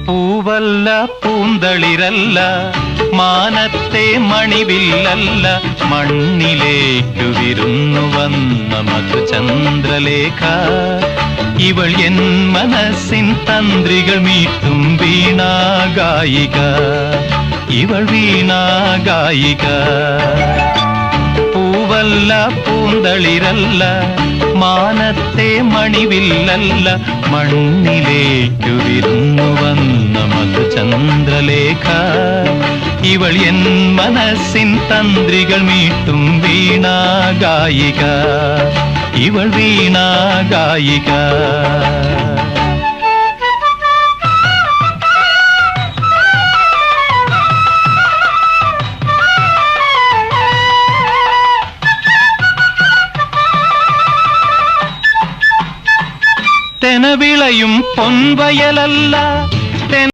പൂവല്ല പൂന്തളിരല്ല മാനത്തെ മണിവില്ലല്ല മണ്ണിലേക്കു വിരുന്നു വന്ന മധുചന്ദ്രലേഖ ഇവൾ എൻ മനസ്സിൻ തന്ത്രികൾ മീട്ടും വീണാഗായിക ഇവൾ വീണാഗായിക പൂവല്ല പൂന്തളിരല്ല മാനത്തെ മണിവില്ലല്ല മണ്ണിലേക്കു വിരുന്നു വന്ന മധുചന്ദ്രലേഖ ഇവൾ എൻ മനസ്സിൻ തന്ത്രികൾ മീട്ടും വീണാഗായിക ഇവൾ വീണാഗായിക തെനവിളയും പൊൻവയലല്ല